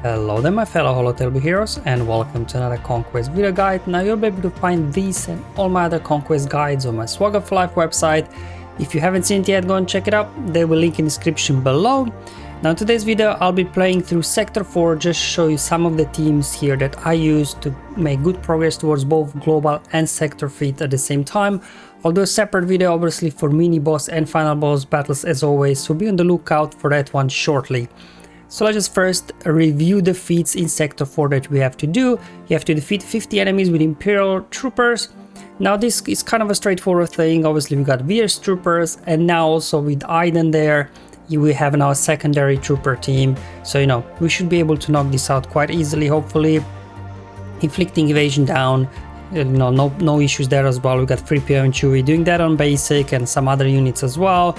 Hello there my fellow Holotable heroes and welcome to another Conquest video guide. Now you'll be able to find these and all my other Conquest guides on my SWGOH Life website. If you haven't seen it yet, go and check it out. There will link in the description below. Now in today's video I'll be playing through Sector 4, just show you some of the teams here that I use to make good progress towards both global and sector feat at the same time. I'll do a separate video obviously for mini boss and final boss battles as always, so be on the lookout for that one shortly. So let's just first review the feats in Sector 4 that we have to do. You have to defeat 50 enemies with Imperial troopers. Now this is kind of a straightforward thing. Obviously we got Veers troopers, and now also with Iden there, we have now a secondary trooper team. So we should be able to knock this out quite easily, hopefully. Inflicting evasion down, no issues there as well. We got 3PO and Chewie doing that on basic and some other units as well.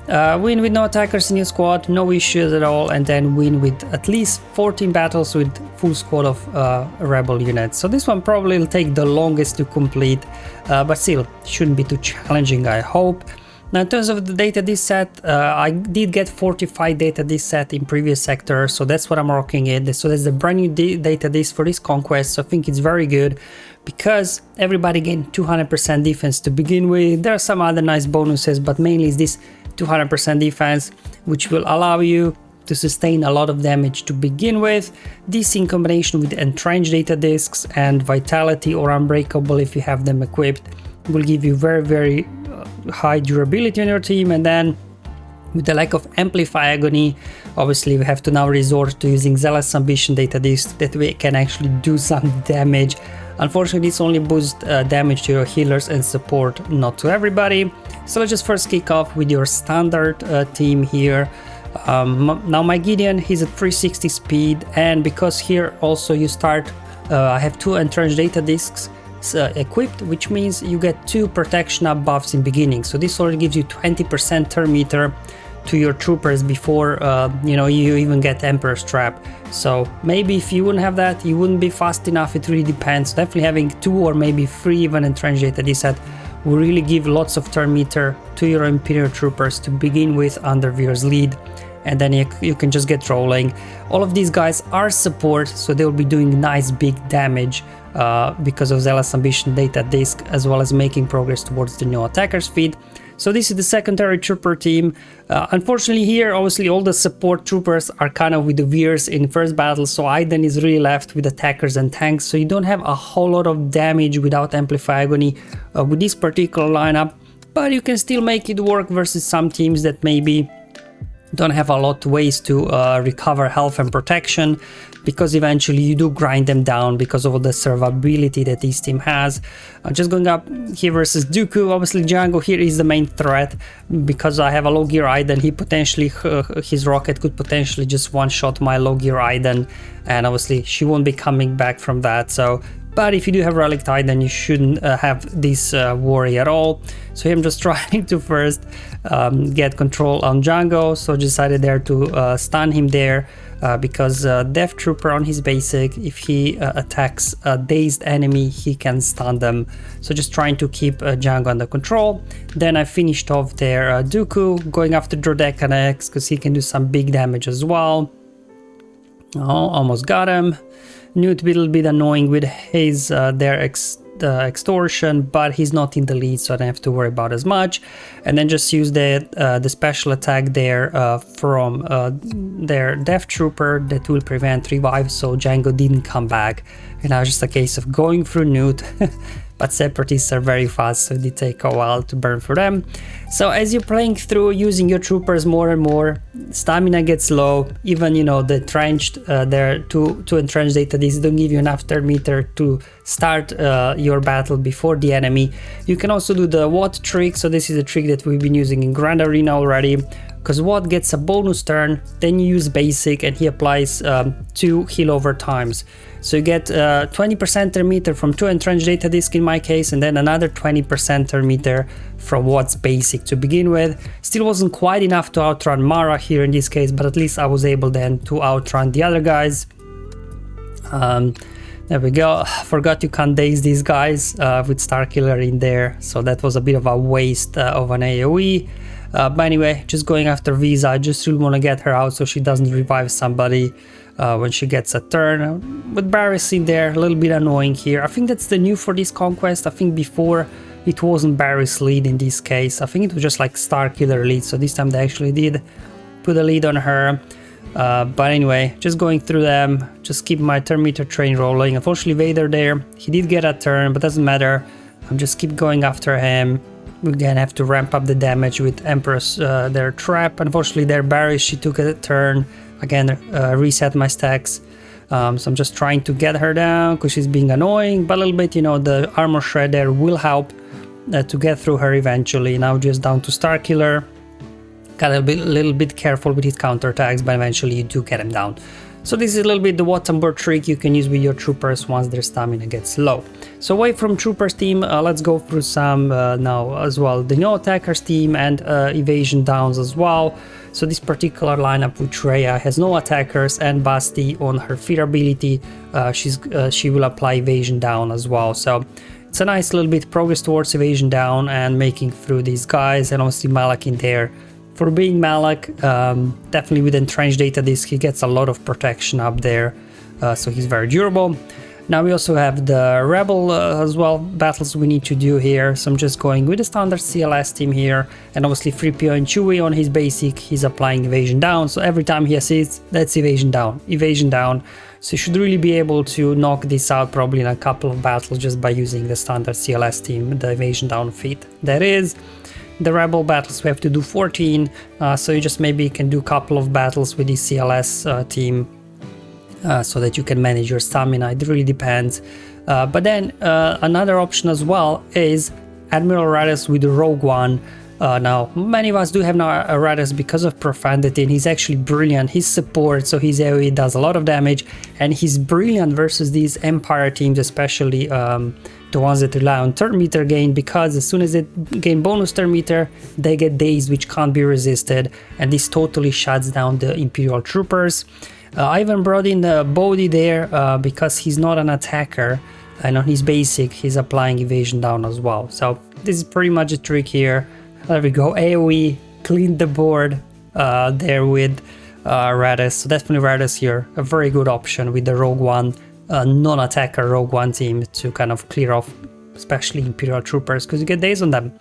Win with no attackers in your squad, no issues at all, and then win with at least 14 battles with full squad of rebel units. So this one probably will take the longest to complete, but still shouldn't be too challenging, I hope. Now in terms of the data disk set, I did get 45 data disk set in previous sector, so that's what I'm rocking it. So that's the brand new data disk for this Conquest, so I think it's very good because everybody gained 200% defense to begin with. There are some other nice bonuses, but mainly is this 200% defense, which will allow you to sustain a lot of damage to begin with. This in combination with entrenched data discs and vitality or unbreakable if you have them equipped will give you very high durability on your team. And then with the lack of amplify agony, obviously we have to now resort to using zealous ambition data disc that we can actually do some damage. Unfortunately this only boosts damage to your healers and support, not to everybody. So let's just first kick off with your standard team here. Now my Gideon, he's at 360 speed, and because here also you start, I have 2 entrenched data discs equipped, which means you get 2 protection up buffs in beginning. So this already gives you 20% turn meter to your troopers before you even get Emperor's Trap. So maybe if you wouldn't have that, you wouldn't be fast enough. It really depends. Definitely having 2 or maybe 3 even entrenched data disc set will really give lots of turn meter to your Imperial troopers to begin with under Veers' lead, and then you can just get rolling. All of these guys are support, so they'll be doing nice big damage because of Zealous Ambition data disc, as well as making progress towards the new Attackers feat. So this is the secondary trooper team. Unfortunately here, obviously all the support troopers are kind of with the Veers in first battle, so Iden is really left with attackers and tanks, so you don't have a whole lot of damage without Amplify Agony with this particular lineup, but you can still make it work versus some teams that maybe don't have a lot of ways to recover health and protection, because eventually you do grind them down because of all the survivability that this team has. Just going up here versus Dooku, obviously Jango here is the main threat, because I have a low gear Iden. He potentially, his rocket could potentially just one-shot my low gear Iden, and obviously she won't be coming back from that. So, but if you do have Relic Iden, you shouldn't have this worry at all. So I'm just trying to first get control on Jango, so decided there to stun him there, because Death Trooper on his basic, if he attacks a dazed enemy, he can stun them. So just trying to keep Jango under control. Then I finished off there Dooku, going after Droideka next, because he can do some big damage as well. Oh, almost got him. Knew it will be annoying with his extortion, but he's not in the lead, so I don't have to worry about as much. And then just use the special attack there from their Death Trooper that will prevent revive, so Jango didn't come back. And now it's just a case of going through Newt. But Separatists are very fast, so it did take a while to burn for them. So as you're playing through, using your troopers more and more, stamina gets low. Even the entrenched, there two entrenched data discs don't give you enough turn meter to start your battle before the enemy. You can also do the Watt trick. So this is a trick that we've been using in Grand Arena already, because Watt gets a bonus turn, then you use basic and he applies 2 heal over times. So you get 20% turn meter from 2 entrenched data disc in my case, and then another 20% turn meter from Watt's basic to begin with. Still wasn't quite enough to outrun Mara here in this case, but at least I was able then to outrun the other guys. There we go. Forgot you can't daze these guys with Starkiller in there, so that was a bit of a waste of an AoE. But anyway, just going after Visa, I just really want to get her out so she doesn't revive somebody. when she gets a turn. With Barris in there, a little bit annoying here. I think that's the new for this Conquest. I think before it wasn't Barris lead in this case. I think it was just like Starkiller lead, so this time they actually did put a lead on her. But anyway, just going through them, just keep my turn meter train rolling. Unfortunately, Vader there, he did get a turn, but doesn't matter. I'm just keep going after him. We're gonna have to ramp up the damage with Empress, their trap. Unfortunately, their Barris, she took a turn. Again, reset my stacks. So I'm just trying to get her down because she's being annoying, but a little bit, you know, the armor shredder will help to get through her eventually. Now just down to Starkiller. Got a little bit careful with his counterattacks, but eventually you do get him down. So this is a little bit the Wattenberg trick you can use with your troopers once their stamina gets low. So away from troopers team, let's go through some now as well. The no attackers team and evasion downs as well. So this particular lineup with Traya has no attackers, and Basti on her fear ability, she will apply evasion down as well. So it's a nice little bit progress towards evasion down and making through these guys, and obviously Malak in there. For being Malak, definitely with entrenched data disk, he gets a lot of protection up there, so he's very durable. Now we also have the Rebel as well, battles we need to do here, so I'm just going with the standard CLS team here, and obviously 3PO and Chewie on his basic, he's applying evasion down, so every time he assists, that's evasion down, so you should really be able to knock this out probably in a couple of battles just by using the standard CLS team, the evasion down feat. That is. The Rebel battles we have to do 14, so you just maybe can do a couple of battles with the CLS team so that you can manage your stamina. It really depends. But then another option as well is Admiral Raddus with the Rogue One. Now, many of us do have now a Raddus because of Profundity, and he's actually brilliant. His support, so his AoE does a lot of damage, and he's brilliant versus these Empire teams, especially the ones that rely on turn meter gain, because as soon as they gain bonus turn meter, they get dazed, which can't be resisted, and this totally shuts down the Imperial troopers. I even brought in the Bodhi there because he's not an attacker, and on his basic, he's applying evasion down as well. So this is pretty much a trick here. There we go, AoE, clean the board there with Raddus. So definitely Raddus here, a very good option with the Rogue One, non-attacker Rogue One team to kind of clear off, especially Imperial troopers, because you get days on them.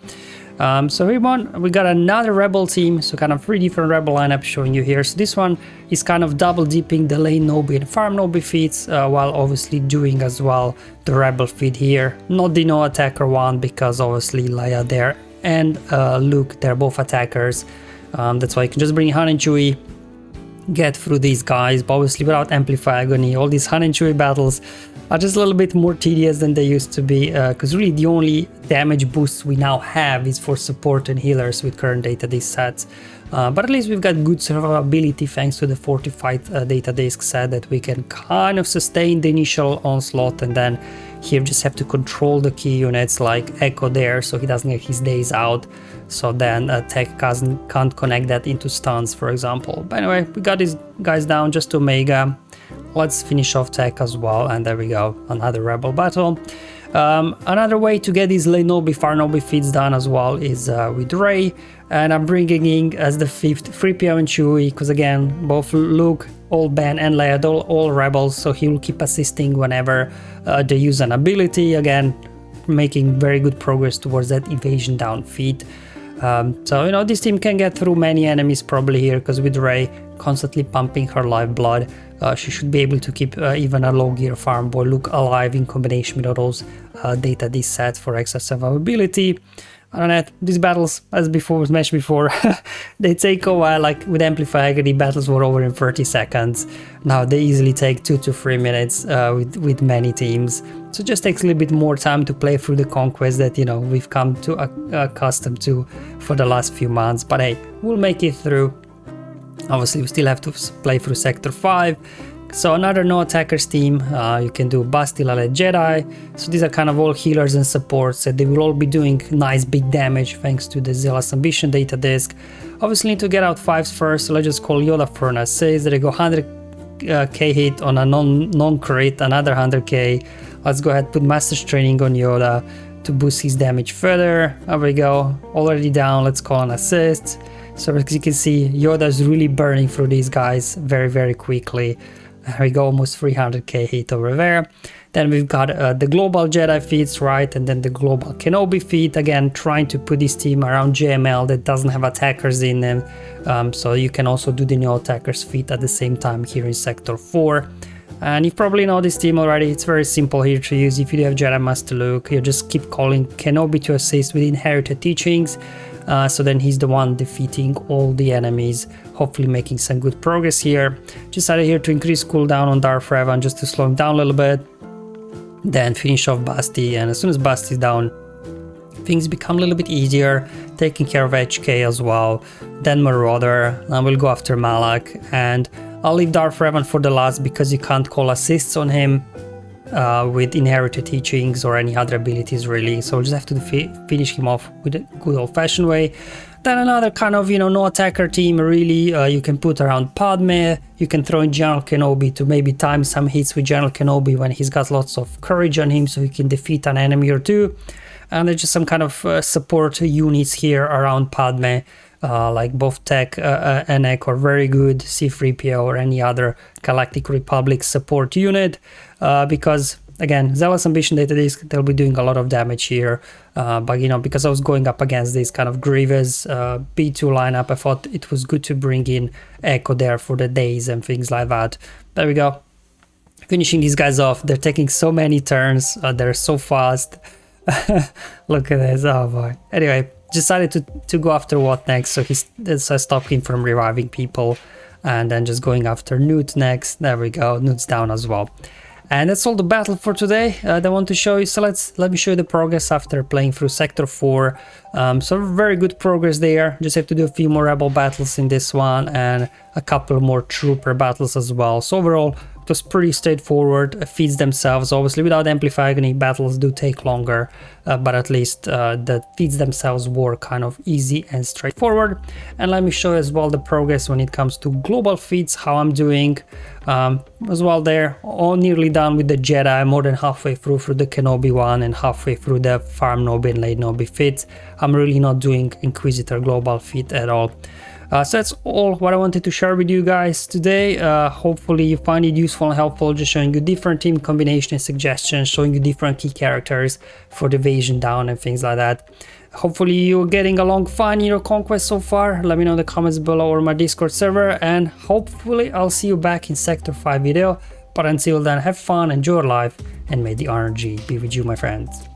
So here we got another Rebel team, so kind of 3 different Rebel lineups showing you here. So this one is kind of double dipping the Leinobi and Farmnobi feats, while obviously doing as well the Rebel feat here. Not the no-attacker one, because obviously Leia there and Luke, they're both attackers. That's why you can just bring Han and Chewie, get through these guys, but obviously without Amplify Agony. All these Han and Chewie battles are just a little bit more tedious than they used to be, because really the only damage boosts we now have is for support and healers with current data disk sets. But at least we've got good survivability thanks to the fortified data disk set, that we can kind of sustain the initial onslaught, and then here just have to control the key units like Echo there, so he doesn't get his days out, so then Tech can't connect that into stuns, for example. But anyway, we got these guys down just to Omega. Let's finish off Tech as well, and there we go, another Rebel battle. Another way to get these Leinobi, Farmnobi feats done as well is with Rey, and I'm bringing in as the 5th 3PO and Chewie, because again, both Luke, Old Ben and Leia, all Rebels, so he will keep assisting whenever they use an ability, again, making very good progress towards that evasion down feat. So, you know, this team can get through many enemies probably here, because with Rey constantly pumping her lifeblood, she should be able to keep even a low gear farm boy Luke alive in combination with all those data disk sets for extra survivability. And that these battles, as was mentioned before, they take a while. Like with Amplify Agony, battles were over in 30 seconds. Now they easily take 2 to 3 minutes with many teams. So it just takes a little bit more time to play through the Conquest that, you know, we've come to accustomed to for the last few months. But hey, we'll make it through. Obviously, we still have to play through Sector 5. So another no attackers team, you can do Bastila led Jedi. So these are kind of all healers and supports, that they will all be doing nice big damage thanks to the Zealous Ambition data disk. Obviously need to get out 5s first, so let's just call Yoda for an assist. There you go, 100k hit on a non-crit, another 100k. Let's go ahead, put Master's Training on Yoda to boost his damage further. There we go, already down, let's call an assist. So as you can see, Yoda is really burning through these guys very, very quickly. There we go, almost 300k hit over there. Then we've got the global Jedi feats, right? And then the global Kenobi feat, again, trying to put this team around JML that doesn't have attackers in them. So you can also do the new attackers feat at the same time here in Sector 4. And you probably know this team already. It's very simple here to use. If you do have Jedi Master Luke, you just keep calling Kenobi to assist with inherited teachings. So then he's the one defeating all the enemies, hopefully making some good progress here. Decided here to increase cooldown on Darth Revan just to slow him down a little bit. Then finish off Basti, and as soon as Basti is down, things become a little bit easier, taking care of HK as well. Then Marauder, and we'll go after Malak, and I'll leave Darth Revan for the last because you can't call assists on him with inherited teachings or any other abilities really, so we'll just have to finish him off with a good old-fashioned way. Then another kind of, no attacker team really, you can put around Padme, you can throw in General Kenobi to maybe time some hits with General Kenobi when he's got lots of courage on him so he can defeat an enemy or two. And there's just some kind of support units here around Padme, like both Tech and Ek are very good, C-3PO or any other Galactic Republic support unit, because again, Zealous Ambition Data Disc, they'll be doing a lot of damage here, but because I was going up against this kind of Grievous B2 lineup, I thought it was good to bring in Echo there for the days and things like that. There we go, finishing these guys off. They're taking so many turns, they're so fast. Look at this, oh boy. Anyway, decided to go after what next, so I stopped him from reviving people, and then just going after Newt next. There we go, Newt's down as well. And that's all the battle for today that I want to show you. So let me show you the progress after playing through Sector 4. So very good progress there. Just have to do a few more Rebel battles in this one and a couple more Trooper battles as well. So overall, it was pretty straightforward. Feats themselves, obviously without Amplify Agony, battles do take longer, but at least the feats themselves were kind of easy and straightforward. And let me show you as well the progress when it comes to global feats, how I'm doing as well there. All nearly done with the Jedi, more than halfway through the Kenobi one and halfway through the Farmnobi and Leinobi feats. I'm really not doing Inquisitor global feat at all. So that's all what I wanted to share with you guys today. Hopefully you find it useful and helpful, just showing you different team combination suggestions, showing you different key characters for the Evasion down and things like that. Hopefully you're getting along fine in your Conquest so far. Let me know in the comments below or my Discord server, and hopefully I'll see you back in Sector 5 video. But until then, have fun, enjoy your life, and may the RNG be with you, my friends.